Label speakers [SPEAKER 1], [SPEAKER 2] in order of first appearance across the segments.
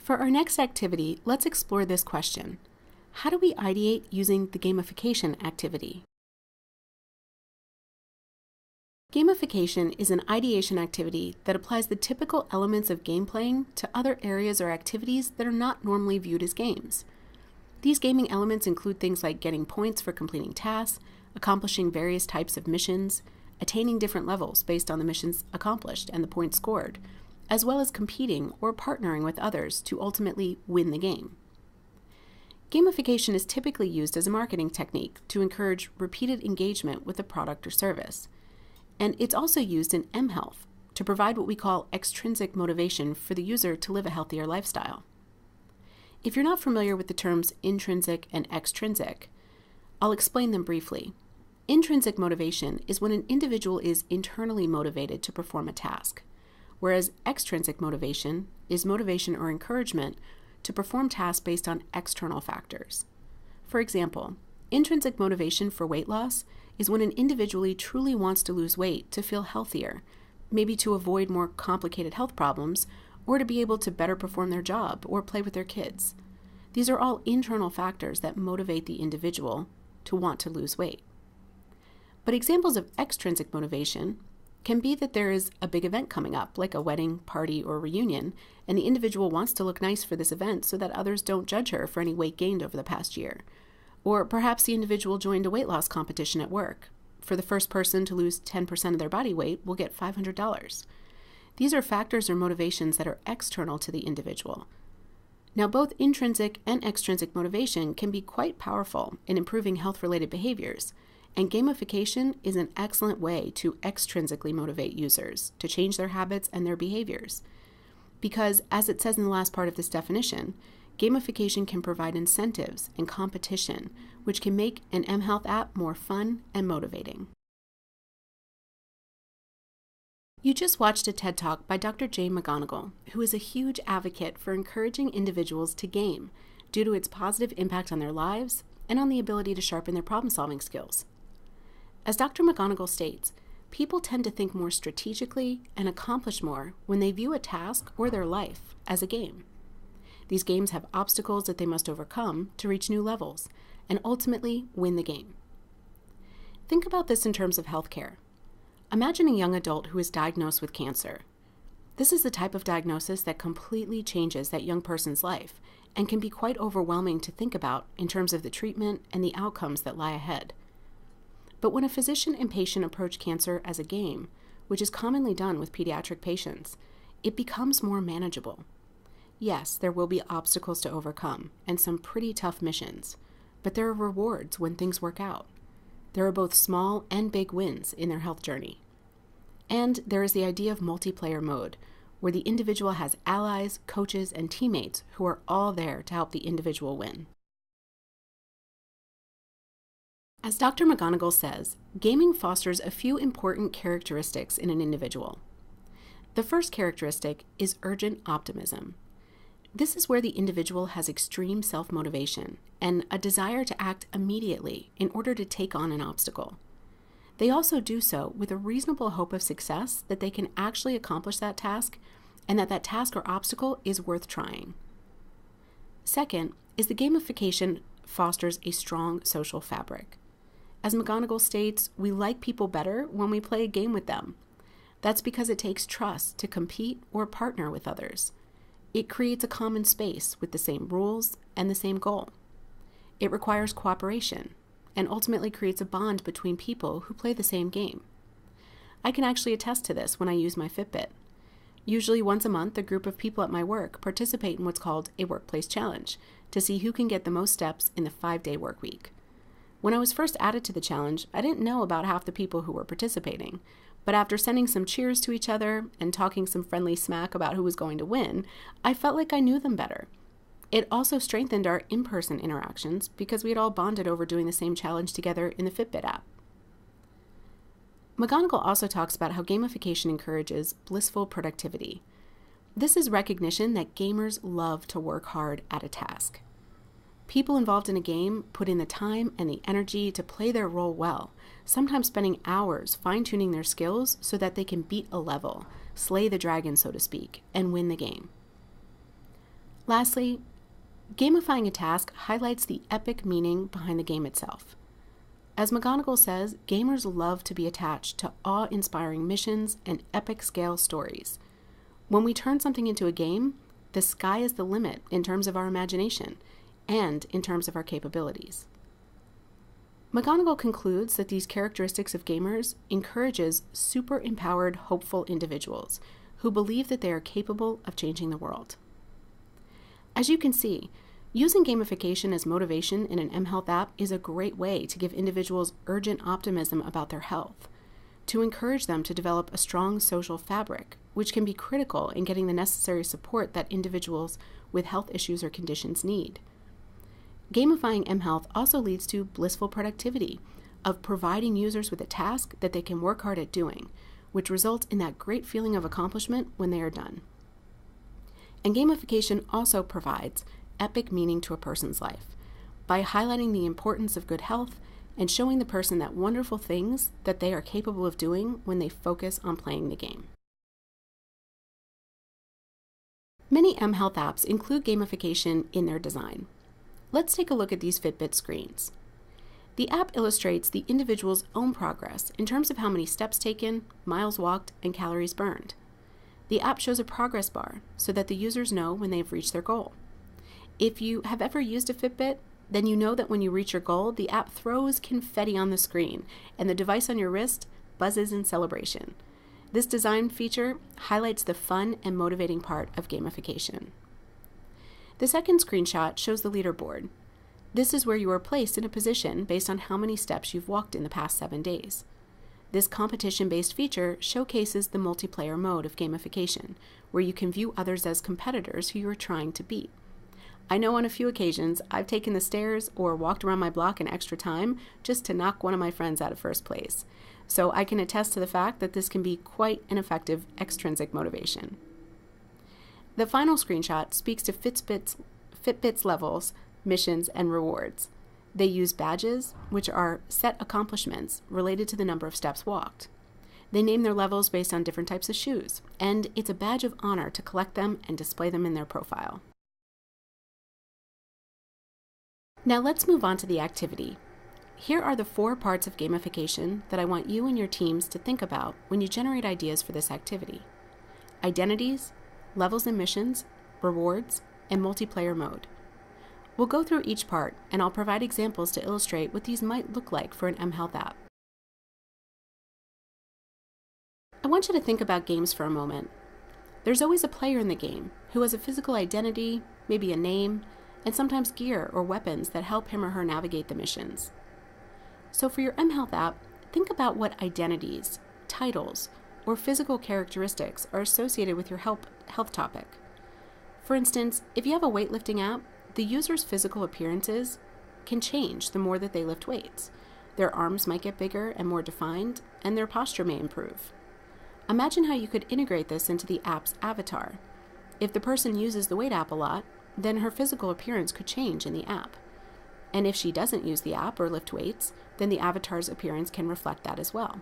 [SPEAKER 1] For our next activity, let's explore this question. How do we ideate using the gamification activity? Gamification is an ideation activity that applies the typical elements of game playing to other areas or activities that are not normally viewed as games. These gaming elements include things like getting points for completing tasks, accomplishing various types of missions, attaining different levels based on the missions accomplished and the points scored, as well as competing or partnering with others to ultimately win the game. Gamification is typically used as a marketing technique to encourage repeated engagement with a product or service. And it's also used in mHealth to provide what we call extrinsic motivation for the user to live a healthier lifestyle. If you're not familiar with the terms intrinsic and extrinsic, I'll explain them briefly. Intrinsic motivation is when an individual is internally motivated to perform a task, whereas extrinsic motivation is motivation or encouragement to perform tasks based on external factors. For example, intrinsic motivation for weight loss is when an individual truly wants to lose weight to feel healthier, maybe to avoid more complicated health problems, or to be able to better perform their job or play with their kids. These are all internal factors that motivate the individual to want to lose weight. But examples of extrinsic motivation can be that there is a big event coming up, like a wedding, party, or reunion, and the individual wants to look nice for this event so that others don't judge her for any weight gained over the past year. Or perhaps the individual joined a weight loss competition at work. For the first person to lose 10% of their body weight will get $500. These are factors or motivations that are external to the individual. Now, both intrinsic and extrinsic motivation can be quite powerful in improving health-related behaviors, and gamification is an excellent way to extrinsically motivate users to change their habits and their behaviors. Because, as it says in the last part of this definition, gamification can provide incentives and competition, which can make an mHealth app more fun and motivating. You just watched a TED Talk by Dr. Jane McGonigal, who is a huge advocate for encouraging individuals to game due to its positive impact on their lives and on the ability to sharpen their problem-solving skills. As Dr. McGonigal states, people tend to think more strategically and accomplish more when they view a task or their life as a game. These games have obstacles that they must overcome to reach new levels and ultimately win the game. Think about this in terms of healthcare. Imagine a young adult who is diagnosed with cancer. This is the type of diagnosis that completely changes that young person's life and can be quite overwhelming to think about in terms of the treatment and the outcomes that lie ahead. But when a physician and patient approach cancer as a game, which is commonly done with pediatric patients, it becomes more manageable. Yes, there will be obstacles to overcome and some pretty tough missions, but there are rewards when things work out. There are both small and big wins in their health journey. And there is the idea of multiplayer mode, where the individual has allies, coaches, and teammates who are all there to help the individual win. As Dr. McGonigal says, gaming fosters a few important characteristics in an individual. The first characteristic is urgent optimism. This is where the individual has extreme self-motivation and a desire to act immediately in order to take on an obstacle. They also do so with a reasonable hope of success that they can actually accomplish that task and that task or obstacle is worth trying. Second is the gamification fosters a strong social fabric. As McGonigal states, we like people better when we play a game with them. That's because it takes trust to compete or partner with others. It creates a common space with the same rules and the same goal. It requires cooperation and ultimately creates a bond between people who play the same game. I can actually attest to this when I use my Fitbit. Usually once a month, a group of people at my work participate in what's called a workplace challenge to see who can get the most steps in the 5-day work week. When I was first added to the challenge, I didn't know about half the people who were participating, but after sending some cheers to each other and talking some friendly smack about who was going to win, I felt like I knew them better. It also strengthened our in-person interactions because we had all bonded over doing the same challenge together in the Fitbit app. McGonigal also talks about how gamification encourages blissful productivity. This is recognition that gamers love to work hard at a task. People involved in a game put in the time and the energy to play their role well, sometimes spending hours fine-tuning their skills so that they can beat a level, slay the dragon, so to speak, and win the game. Lastly, gamifying a task highlights the epic meaning behind the game itself. As McGonagall says, gamers love to be attached to awe-inspiring missions and epic-scale stories. When we turn something into a game, the sky is the limit in terms of our imagination and in terms of our capabilities. McGonagall concludes that these characteristics of gamers encourages super-empowered, hopeful individuals who believe that they are capable of changing the world. As you can see, using gamification as motivation in an mHealth app is a great way to give individuals urgent optimism about their health, to encourage them to develop a strong social fabric, which can be critical in getting the necessary support that individuals with health issues or conditions need. Gamifying mHealth also leads to blissful productivity of providing users with a task that they can work hard at doing, which results in that great feeling of accomplishment when they are done. And gamification also provides epic meaning to a person's life by highlighting the importance of good health and showing the person that wonderful things that they are capable of doing when they focus on playing the game. Many mHealth apps include gamification in their design. Let's take a look at these Fitbit screens. The app illustrates the individual's own progress in terms of how many steps taken, miles walked, and calories burned. The app shows a progress bar so that the users know when they have reached their goal. If you have ever used a Fitbit, then you know that when you reach your goal, the app throws confetti on the screen and the device on your wrist buzzes in celebration. This design feature highlights the fun and motivating part of gamification. The second screenshot shows the leaderboard. This is where you are placed in a position based on how many steps you've walked in the past 7 days. This competition-based feature showcases the multiplayer mode of gamification, where you can view others as competitors who you are trying to beat. I know on a few occasions I've taken the stairs or walked around my block an extra time just to knock one of my friends out of first place. So I can attest to the fact that this can be quite an effective extrinsic motivation. The final screenshot speaks to Fitbit's levels, missions, and rewards. They use badges, which are set accomplishments related to the number of steps walked. They name their levels based on different types of shoes, and it's a badge of honor to collect them and display them in their profile. Now let's move on to the activity. Here are the 4 parts of gamification that I want you and your teams to think about when you generate ideas for this activity: identities, levels and missions, rewards, and multiplayer mode. We'll go through each part, and I'll provide examples to illustrate what these might look like for an mHealth app. I want you to think about games for a moment. There's always a player in the game who has a physical identity, maybe a name, and sometimes gear or weapons that help him or her navigate the missions. So for your mHealth app, think about what identities, titles, or physical characteristics are associated with your health topic. For instance, if you have a weightlifting app, the user's physical appearances can change the more that they lift weights. Their arms might get bigger and more defined, and their posture may improve. Imagine how you could integrate this into the app's avatar. If the person uses the weight app a lot, then her physical appearance could change in the app. And if she doesn't use the app or lift weights, then the avatar's appearance can reflect that as well.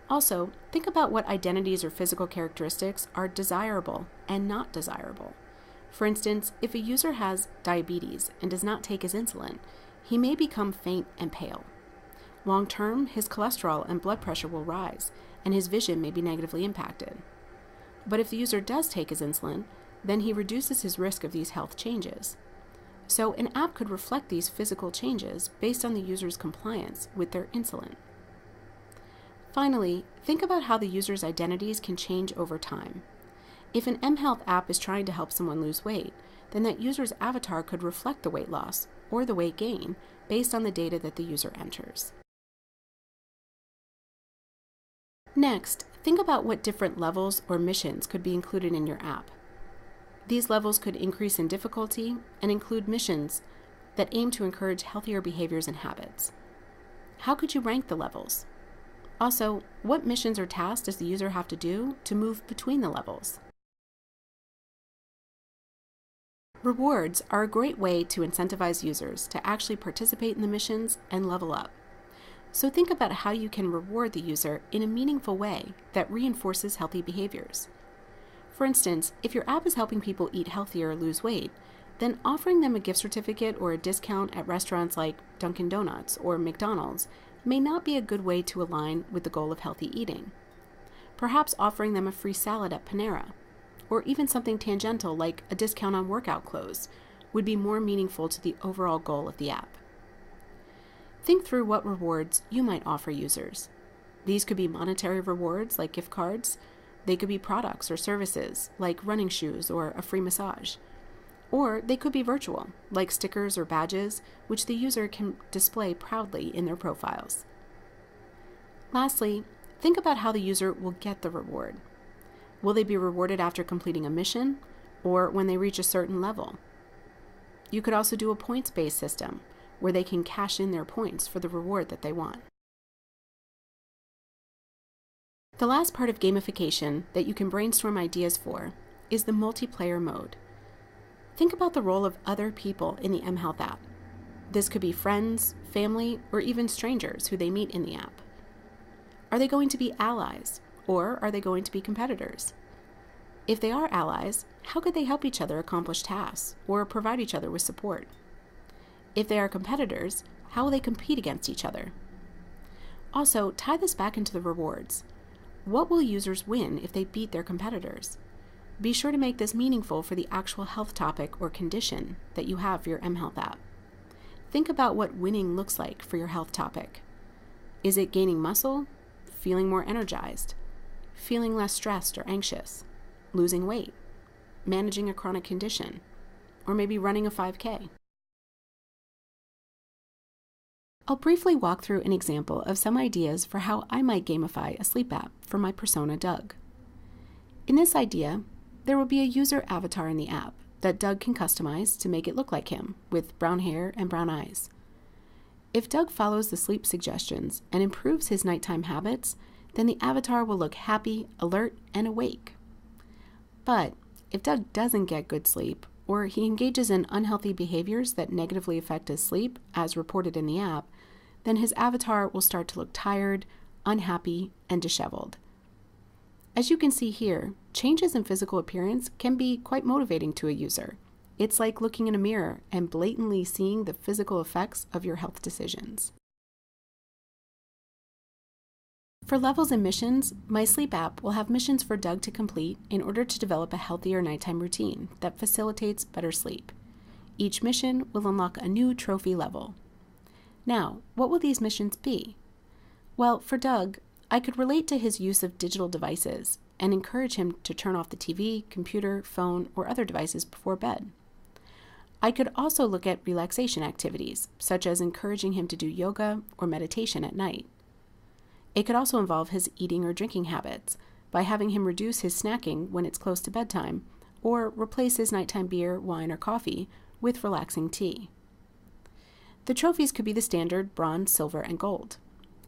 [SPEAKER 1] Also, think about what identities or physical characteristics are desirable and not desirable. For instance, if a user has diabetes and does not take his insulin, he may become faint and pale. Long term, his cholesterol and blood pressure will rise, and his vision may be negatively impacted. But if the user does take his insulin, then he reduces his risk of these health changes. So an app could reflect these physical changes based on the user's compliance with their insulin. Finally, think about how the user's identities can change over time. If an mHealth app is trying to help someone lose weight, then that user's avatar could reflect the weight loss or the weight gain based on the data that the user enters. Next, think about what different levels or missions could be included in your app. These levels could increase in difficulty and include missions that aim to encourage healthier behaviors and habits. How could you rank the levels? Also, what missions or tasks does the user have to do to move between the levels? Rewards are a great way to incentivize users to actually participate in the missions and level up. So think about how you can reward the user in a meaningful way that reinforces healthy behaviors. For instance, if your app is helping people eat healthier or lose weight, then offering them a gift certificate or a discount at restaurants like Dunkin' Donuts or McDonald's may not be a good way to align with the goal of healthy eating. Perhaps offering them a free salad at Panera, or even something tangential like a discount on workout clothes, would be more meaningful to the overall goal of the app. Think through what rewards you might offer users. These could be monetary rewards like gift cards. They could be products or services like running shoes or a free massage. Or they could be virtual, like stickers or badges, which the user can display proudly in their profiles. Lastly, think about how the user will get the reward. Will they be rewarded after completing a mission or when they reach a certain level? You could also do a points-based system where they can cash in their points for the reward that they want. The last part of gamification that you can brainstorm ideas for is the multiplayer mode. Think about the role of other people in the mHealth app. This could be friends, family, or even strangers who they meet in the app. Are they going to be allies, or are they going to be competitors? If they are allies, how could they help each other accomplish tasks or provide each other with support? If they are competitors, how will they compete against each other? Also, tie this back into the rewards. What will users win if they beat their competitors? Be sure to make this meaningful for the actual health topic or condition that you have for your mHealth app. Think about what winning looks like for your health topic. Is it gaining muscle, feeling more energized, feeling less stressed or anxious, losing weight, managing a chronic condition, or maybe running a 5K? I'll briefly walk through an example of some ideas for how I might gamify a sleep app for my persona Doug. In this idea, there will be a user avatar in the app that Doug can customize to make it look like him, with brown hair and brown eyes. If Doug follows the sleep suggestions and improves his nighttime habits, then the avatar will look happy, alert, and awake. But if Doug doesn't get good sleep, or he engages in unhealthy behaviors that negatively affect his sleep, as reported in the app, then his avatar will start to look tired, unhappy, and disheveled. As you can see here, changes in physical appearance can be quite motivating to a user. It's like looking in a mirror and blatantly seeing the physical effects of your health decisions. For levels and missions, my sleep app will have missions for Doug to complete in order to develop a healthier nighttime routine that facilitates better sleep. Each mission will unlock a new trophy level. Now, what will these missions be? Well, for Doug, I could relate to his use of digital devices and encourage him to turn off the TV, computer, phone, or other devices before bed. I could also look at relaxation activities, such as encouraging him to do yoga or meditation at night. It could also involve his eating or drinking habits by having him reduce his snacking when it's close to bedtime, or replace his nighttime beer, wine, or coffee with relaxing tea. The trophies could be the standard bronze, silver, and gold.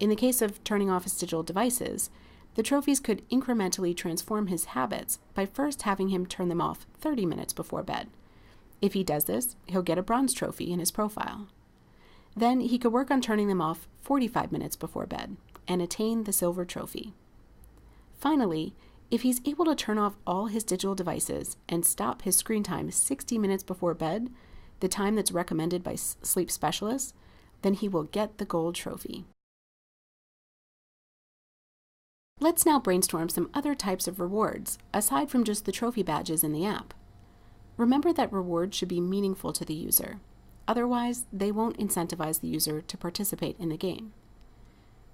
[SPEAKER 1] In the case of turning off his digital devices, the trophies could incrementally transform his habits by first having him turn them off 30 minutes before bed. If he does this, he'll get a bronze trophy in his profile. Then he could work on turning them off 45 minutes before bed and attain the silver trophy. Finally, if he's able to turn off all his digital devices and stop his screen time 60 minutes before bed, the time that's recommended by sleep specialists, then he will get the gold trophy. Let's now brainstorm some other types of rewards, aside from just the trophy badges in the app. Remember that rewards should be meaningful to the user. Otherwise, they won't incentivize the user to participate in the game.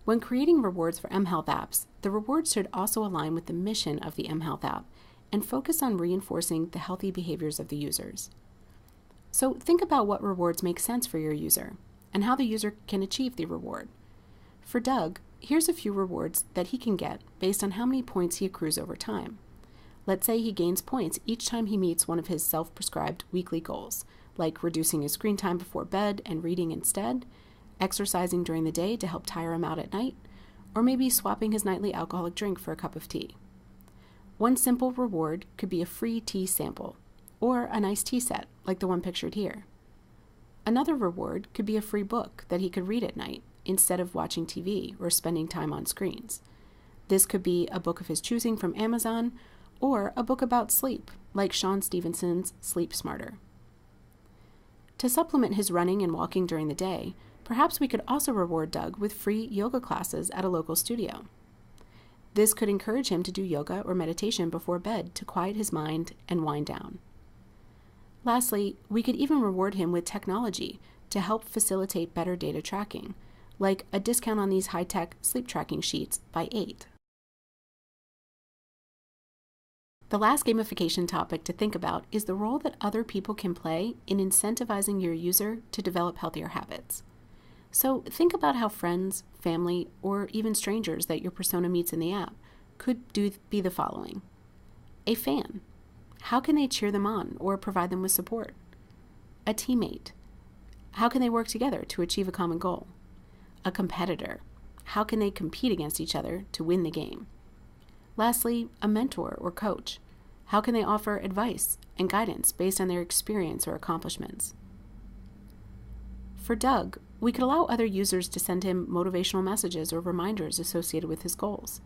[SPEAKER 1] When creating rewards for mHealth apps, the rewards should also align with the mission of the mHealth app and focus on reinforcing the healthy behaviors of the users. So think about what rewards make sense for your user and how the user can achieve the reward. For Doug, here's a few rewards that he can get based on how many points he accrues over time. Let's say he gains points each time he meets one of his self-prescribed weekly goals, like reducing his screen time before bed and reading instead, exercising during the day to help tire him out at night, or maybe swapping his nightly alcoholic drink for a cup of tea. One simple reward could be a free tea sample, or a nice tea set, like the one pictured here. Another reward could be a free book that he could read at night, instead of watching TV or spending time on screens. This could be a book of his choosing from Amazon, or a book about sleep, like Sean Stevenson's Sleep Smarter. To supplement his running and walking during the day, perhaps we could also reward Doug with free yoga classes at a local studio. This could encourage him to do yoga or meditation before bed to quiet his mind and wind down. Lastly, we could even reward him with technology to help facilitate better data tracking, like a discount on these high-tech sleep tracking sheets by 8. The last gamification topic to think about is the role that other people can play in incentivizing your user to develop healthier habits. So think about how friends, family, or even strangers that your persona meets in the app could be the following. A fan. How can they cheer them on or provide them with support? A teammate. How can they work together to achieve a common goal? A competitor. How can they compete against each other to win the game? Lastly, a mentor or coach. How can they offer advice and guidance based on their experience or accomplishments? For Doug, we could allow other users to send him motivational messages or reminders associated with his goals.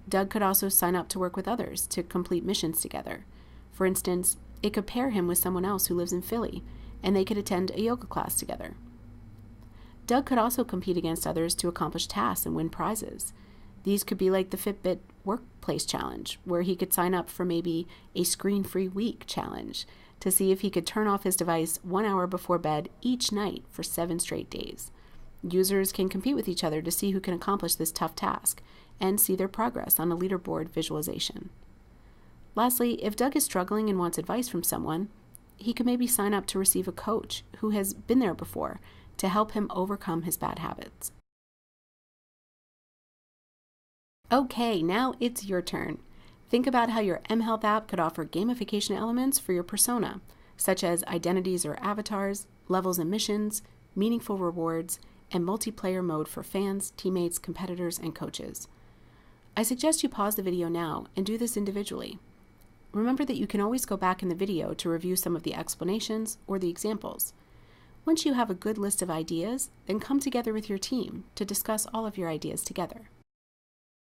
[SPEAKER 1] Doug could also sign up to work with others to complete missions together. For instance, it could pair him with someone else who lives in Philly, and they could attend a yoga class together. Doug could also compete against others to accomplish tasks and win prizes. These could be like the Fitbit Workplace Challenge, where he could sign up for maybe a screen-free week challenge to see if he could turn off his device 1 hour before bed each night for 7 straight days. Users can compete with each other to see who can accomplish this tough task and see their progress on a leaderboard visualization. Lastly, if Doug is struggling and wants advice from someone, he could maybe sign up to receive a coach who has been there before to help him overcome his bad habits. Okay, now it's your turn. Think about how your mHealth app could offer gamification elements for your persona, such as identities or avatars, levels and missions, meaningful rewards, and multiplayer mode for fans, teammates, competitors, and coaches. I suggest you pause the video now and do this individually. Remember that you can always go back in the video to review some of the explanations or the examples. Once you have a good list of ideas, then come together with your team to discuss all of your ideas together.